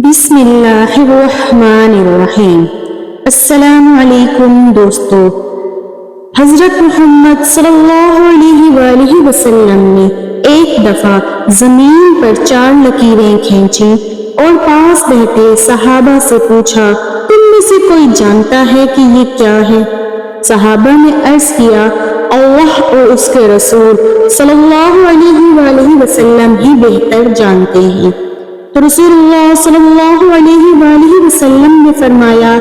بسم اللہ الرحمن الرحیم۔ السلام علیکم دوستو، حضرت محمد صلی اللہ علیہ وآلہ وسلم نے ایک دفعہ زمین پر 4 لکیریں کھینچی اور پاس بیٹھے صحابہ سے پوچھا، تم میں سے کوئی جانتا ہے کہ یہ کیا ہے؟ صحابہ نے عرض کیا، اللہ اور اس کے رسول صلی اللہ علیہ وآلہ وسلم ہی بہتر جانتے ہیں۔ تو رسول اللہ صلی اللہ علیہ وآلہ وسلم نے فرمایا،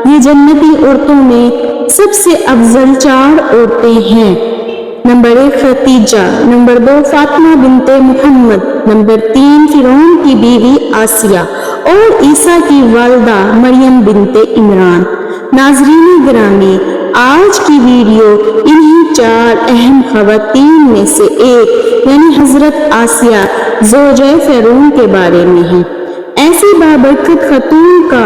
یہ جنتی عورتوں میں سب سے افضل 4 عورتیں ہیں۔ نمبر 1 خدیجہ، نمبر 2 فاطمہ بنت محمد، نمبر 3 فرعون کی بیوی آسیہ اور عیسیٰ کی والدہ مریم بنت عمران۔ ناظرین گرامی، آج کی ویڈیو انہی 4 اہم خواتین میں سے ایک یعنی حضرت آسیہ زوجہ فرعون کے بارے میں ہے۔ ایسی بابرکت خاتون کا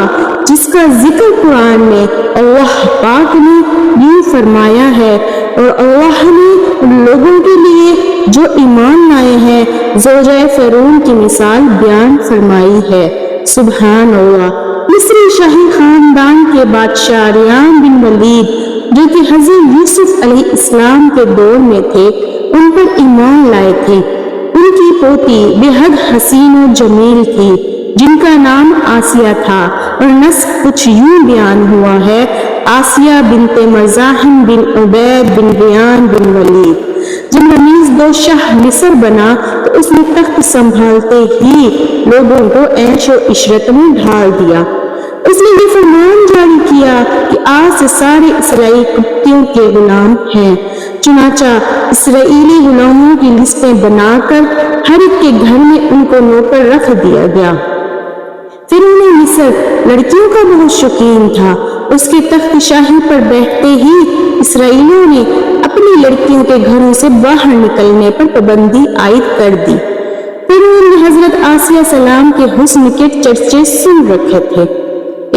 جس کا ذکر قرآن میں اللہ پاک نے یوں فرمایا ہے، اور اللہ نے ان لوگوں کے لیے جو ایمان لائے ہیں زوجہ فرعون کی مثال بیان فرمائی ہے۔ سبحان اللہ۔ مصری شاہی خاندان کے بادشاہ ریان بن ولید جو کہ حضرت یوسف علیہ السلام کے دور میں تھے، ان پر ایمان لائے تھے۔ ان کی پوتی بے حد حسین و جمیل تھی جن کا نام آسیہ تھا، اور نسب کچھ یوں بیان ہوا ہے، آسیہ بنت مزاحم بن عبید بن ریان بن ولید۔ جب رمیز شاہ مصر بنا تو اس نے تخت سنبھالتے ہی لوگوں کو عیش و عشرت میں ڈھال دیا۔ اس نے یہ فرمان جاری کیا کہ آج سے سارے اسرائیل کتوں کے غلام ہیں۔ چنانچہ اسرائیلی غلاموں کی لسٹیں بنا کر ہر ایک کے گھر میں ان کو نوکر رکھ دیا گیا۔ فرعون مصر لڑکیوں کا بہت شوقین تھا۔ اس کے تخت شاہی پر بیٹھتے ہی اسرائیلیوں نے اپنی لڑکیوں کے گھروں سے باہر نکلنے پر پابندی عائد کر دی۔ فرعون نے حضرت آسیہ سلام کے حسن کے چرچے سن رکھے تھے۔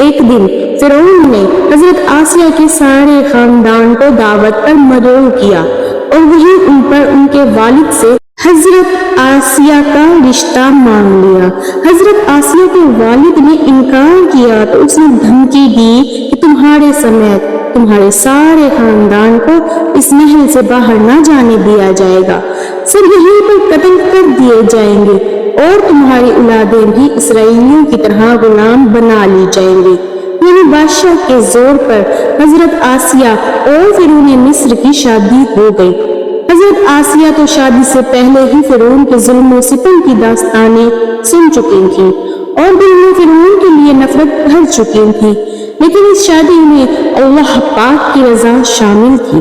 ایک دن فرعون نے حضرت آسیہ کے سارے خاندان کو دعوت پر مدعو کیا اور وہی ان پر ان کے والد سے حضرت آسیہ کا رشتہ مانگ لیا۔ حضرت آسیہ کے والد نے انکار کیا تو اس نے دھمکی دی کہ تمہارے سمیت تمہارے سارے خاندان کو اس محل سے باہر نہ جانے دیا جائے گا، سب یہیں پر قتل کر دیے جائیں گے اور تمہاری اولادیں بھی اسرائیلیوں کی طرح غلام بنا لی جائیں گی۔ یعنی بادشاہ کے زور پر حضرت آسیہ اور فرعون مصر کی شادی ہو گئی۔ حضرت آسیہ تو شادی سے پہلے ہی فرعون کے ظلم و ستم کی داستانیں سن چکی تھیں اور دل میں فرعون کے لیے نفرت بھر چکی تھی، لیکن اس شادی میں اللہ پاک کی رضا شامل تھی،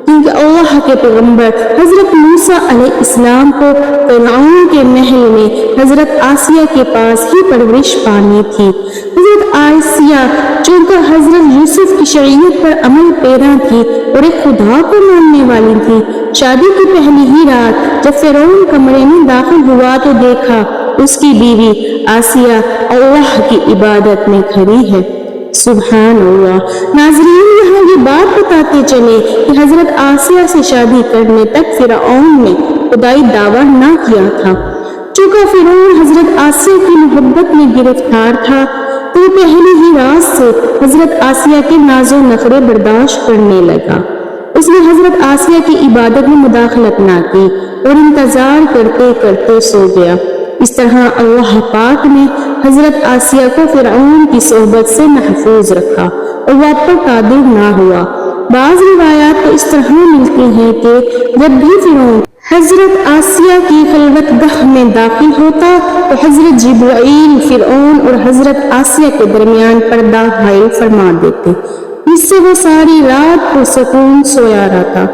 کیونکہ اللہ کے پیغمبر حضرت موسیٰ علیہ السلام کو فرعون کے محل میں حضرت آسیہ کے پاس ہی پرورش پانی تھی۔ حضرت آسیہ چونکہ حضرت یوسف کی شریعت پر عمل پیرا تھی اور ایک خدا کو ماننے والی تھی، شادی کی پہلی ہی رات جب فرعون کمرے میں داخل ہوا تو دیکھا اس کی بیوی آسیہ اللہ کی عبادت میں کھڑی ہے۔ سبحان اللہ۔ ناظرین، یہاں یہ بات بتاتے چلے کہ حضرت آسیہ سے شادی کرنے تک فرعون نے خدائی دعویٰ نہ کیا تھا۔ چونکہ فرعون حضرت آسیہ کی محبت میں گرفتار تھا تو وہ پہلی ہی رات سے حضرت آسیہ کے ناز و نخرے برداشت کرنے لگا۔ اس نے حضرت آسیہ کی عبادت میں مداخلت نہ کی اور انتظار کرتے کرتے سو گیا۔ اس طرح اللہ پاک نے حضرت آسیہ کو فرعون کی صحبت سے محفوظ رکھا اور وہ پر قادر نہ ہوا۔ بعض روایات تو اس طرح ملتی ہیں کہ جب بھی فرعون حضرت آسیہ کی خلوت گاہ میں داخل ہوتا تو حضرت جبرائیل فرعون اور حضرت آسیہ کے درمیان پردہ حائل فرما دیتے، جس سے وہ ساری رات پر سکون سویا رہتا۔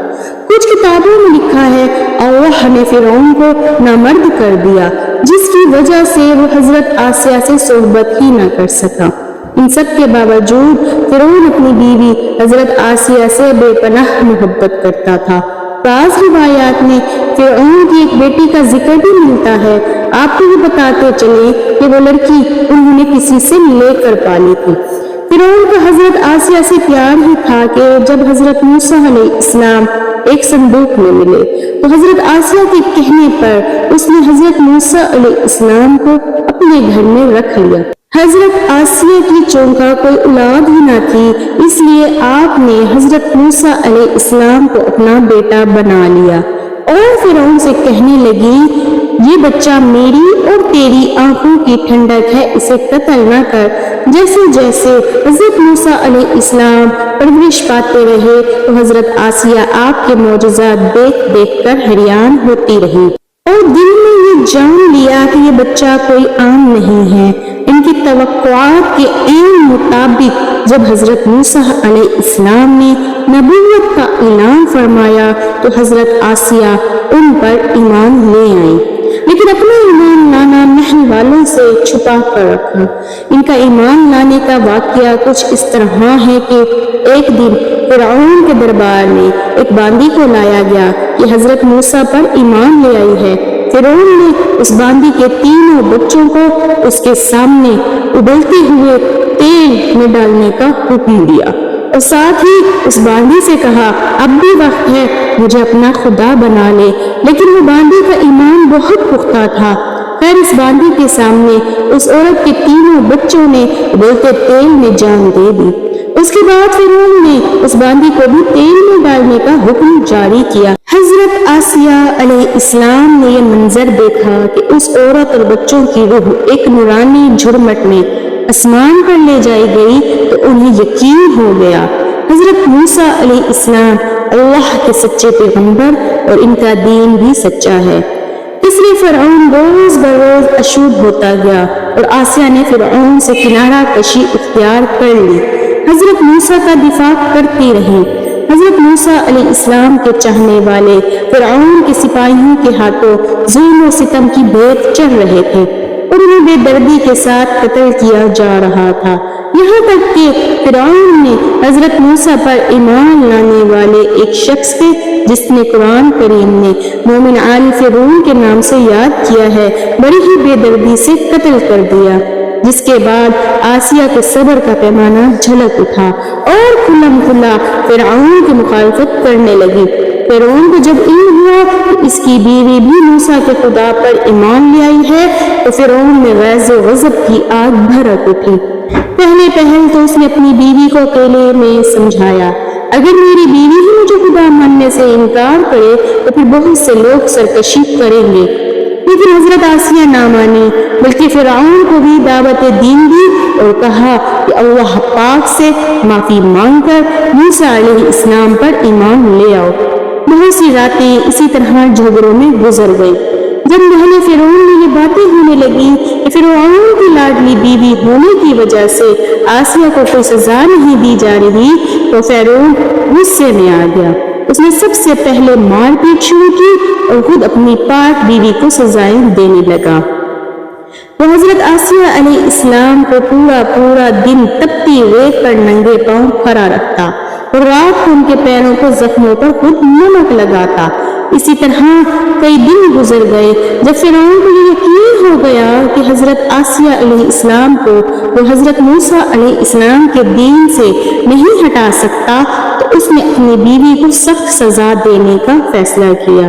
کچھ کتابوں میں لکھا ہے اللہ نے فرعون کو نامرد کر دیا، جس کی وجہ سے وہ حضرت آسیہ سے صحبت ہی نہ کر سکا۔ ان سب کے باوجود فرعون اپنی بیوی حضرت آسیہ سے بے پناہ محبت کرتا تھا۔ بعض روایات میں فرعون کی ایک بیٹی کا ذکر بھی ملتا ہے۔ آپ کو یہ بتاتے چلے کہ وہ لڑکی انہوں نے کسی سے لے کر پالی تھی۔ فرعون کا حضرت آسیہ سے پیار ہی تھا کہ جب حضرت موسیٰ علیہ السلام ایک صندوق میں ملے تو حضرت آسیہ کے کہنے پر اس نے حضرت موسیٰ علیہ السلام کو اپنے گھر میں رکھ لیا۔ حضرت آسیہ کی چونکا کوئی اولاد ہی نہ تھی، اس لیے آپ نے حضرت موسیٰ علیہ السلام کو اپنا بیٹا بنا لیا اور فرعون سے کہنے لگی، یہ بچہ میری اور تیری آنکھوں کی ٹھنڈک ہے، اسے قتل نہ کر۔ جیسے جیسے حضرت موسیٰ علیہ السلام پرورش پاتے رہے تو حضرت آسیہ آپ کے معجزات دیکھ دیکھ کر حیران ہوتی رہی اور دل میں یہ جان لیا کہ یہ بچہ کوئی عام نہیں ہے۔ ان کی توقعات کے عین مطابق جب حضرت موسیٰ علیہ السلام نے نبوت کا اعلان فرمایا تو حضرت آسیہ ان پر ایمان لے آئیں، لیکن اپنا ایمان لانا محل والوں سے چھپا کر رکھا۔ ان کا ایمان لانے کا واقعہ کچھ اس طرح ہے کہ ایک دن فرعون کے دربار میں ایک باندی کو لایا گیا کہ حضرت موسیٰ پر ایمان لے آئی ہے۔ فرعون نے اس باندی کے تینوں بچوں کو اس کے سامنے ابلتے ہوئے تیل میں ڈالنے کا حکم دیا اور ساتھ ہی اس باندی سے کہا، اب بھی وقت ہے، مجھے اپنا خدا بنا لے۔ لیکن وہ باندی کا ایمان بہت پختہ تھا۔ خیر اس باندی کے سامنے اس عورت کے تینوں بچوں نے ابلتے تیل میں جان دے دی۔ اس کے بعد فرعون نے اس باندی کو بھی تیل میں ڈالنے کا حکم جاری کیا۔ حضرت آسیہ علیہ السلام نے یہ منظر دیکھا کہ اس عورت اور بچوں کی روح ایک نورانی جھرمٹ میں آسمان پر لے جائی گئی تو انہیں یقین ہو گیا حضرت موسیٰ علیہ السلام اللہ کے سچے پیغمبر اور ان کا دین بھی سچا ہے۔ اس لیے فرعون روز بروز اشود ہوتا گیا اور آسیہ نے فرعون سے کنارہ کشی اختیار کر لی، حضرت موسیٰ کا دفاع کرتی رہی۔ حضرت موسیٰ علیہ السلام کے چاہنے والے فرعون کے سپاہیوں کے ہاتھوں ظلم و ستم کی بھیٹ چڑھ رہے تھے اور انہیں بے دردی کے ساتھ قتل کیا جا رہا تھا، یہاں تک کہ فرعون نے حضرت موسیٰ پر ایمان لانے والے ایک شخص کے جس نے قرآن کریم میں مومن آل فرعون کے نام سے یاد کیا ہے بڑی ہی بے دردی سے قتل کر دیا، جس کے بعد آسیہ کے صبر کا پیمانہ جھلک اٹھا اور کھلم کھلا فرعون کی مخالفت کرنے لگی۔ فرعون کو جب علم ہوا کہ اس کی بیوی بھی موسیٰ کے خدا پر ایمان لے آئی ہے تو فرعون میں غیظ و غضب کی آگ بھڑک اٹھی۔ پہلے پہل تو اس نے اپنی بیوی کو اکیلے میں سمجھایا، اگر میری بیوی ہی مجھے خدا ماننے سے انکار کرے تو پھر بہت سے لوگ سرکشی کریں گے، لیکن حضرت آسیہ نہ مانی بلکہ فرعون کو بھی دعوت دین دی اور کہا کہ اللہ پاک سے معافی مانگ کر موسیٰ علیہ السلام پر ایمان لے آؤ۔ بہت سی راتیں اسی طرح جھگڑوں میں گزر گئی۔ جب محل فرعون میں یہ باتیں ہونے لگی کہ فرعون کی لاڈلی بیوی ہونے کی وجہ سے آسیہ کو کوئی سزا نہیں دی جا رہی تو فرعون غصے میں آ گیا۔ اس نے سب سے پہلے مار پیٹ شروع کی اور خود اپنی پاک بیوی کو سزائیں دینے لگا۔ وہ حضرت آسیہ علیہ السلام کو پورا دن تپتی ریت پر ننگے پاؤں کھڑا رکھتا اور رات کو ان کے پیروں کو زخموں پر خود نمک لگاتا۔ اسی طرح کئی دن گزر گئے۔ جب فرعون کو یہ یقین ہو گیا کہ حضرت آسیہ علیہ السلام کو وہ حضرت موسیٰ علیہ السلام کے دین سے نہیں ہٹا سکتا تو اس نے اپنی بیوی کو سخت سزا دینے کا فیصلہ کیا۔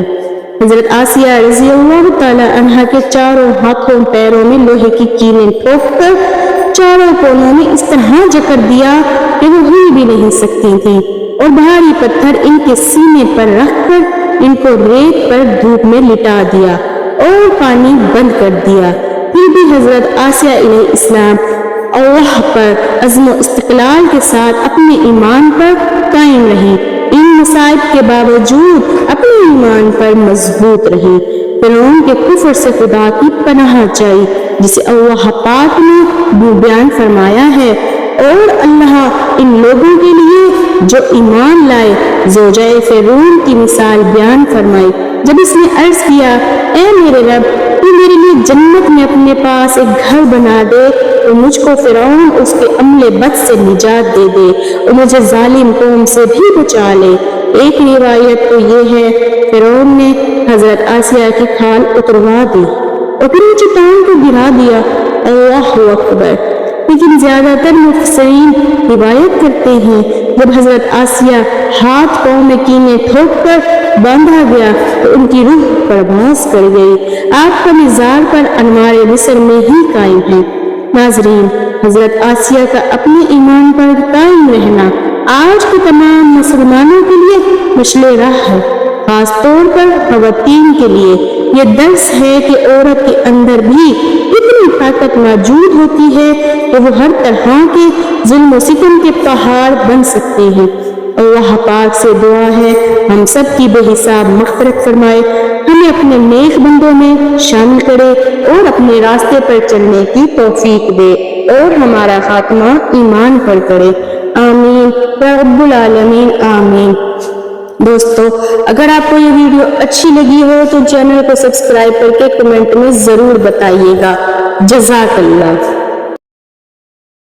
حضرت آسیہ رضی اللہ تعالی عنہا کے چاروں ہاتھوں پیروں میں لوہے کی کیلیں ٹھوک کر چاروں کونوں میں اس طرح جکڑ دیا کہ وہ ہل بھی نہیں سکتی تھیں اور بھاری پتھر ان کے سینے پر رکھ کر ان کو ریت پر دھوپ میں لٹا دیا اور پانی بند کر دیا۔ پھر بھی حضرت آسیہ علیہ السلام اللہ پر عزم و استقلال کے ساتھ اپنے ایمان پر قائم رہی، ان مصائب کے باوجود اپنے ایمان پر مضبوط رہی۔ فرعون کے کفر سے خدا کی پناہ چاہی جسے اللہ پاک نے بیان فرمایا ہے، اور اللہ ان لوگوں کے لیے جو ایمان لائے زوجہ فرعون کی مثال بیان فرمائی جب اس نے عرض کیا، اے میرے رب، تو میرے لیے جنت میں اپنے پاس ایک گھر بنا دے اور مجھ کو فرعون اس کے عمل بد سے نجات دے دے اور مجھے ظالم قوم سے بھی بچا لے۔ ایک روایت تو یہ ہے فرعون نے حضرت آسیہ کی کھال اتروا دی اور پھر چٹان کو گرا دیا۔ اللہ اکبر۔ لیکن زیادہ تر مفسرین روایت کرتے ہیں جب حضرت آسیہ ہاتھ پاؤں میں کینے ٹھوک کر باندھا گیا تو ان کی روح پرواز کر گئی۔ آپ کا مزار پر انوار مصر میں ہی قائم ہے۔ ناظرین، حضرت آسیہ کا اپنے ایمان پر قائم رہنا آج کے تمام مسلمانوں کے لیے مشعل راہ ہے، خاص طور پر خواتین کے لیے یہ درس ہے کہ عورت کے اندر بھی اتنی طاقت موجود ہوتی ہے کہ وہ ہر طرح کے ظلم و ستم کے پہاڑ بن سکتی ہے۔ اللہ پاک سے دعا ہے ہم سب کی بے حساب مغفرت فرمائے، ہمیں اپنے نیک بندوں میں شامل کرے اور اپنے راستے پر چلنے کی توفیق دے اور ہمارا خاتمہ ایمان پر کرے، آمین یا رب العالمین، آمین۔ دوستو، اگر آپ کو یہ ویڈیو اچھی لگی ہو تو چینل کو سبسکرائب کر کے کمنٹ میں ضرور بتائیے گا۔ جزاک اللہ۔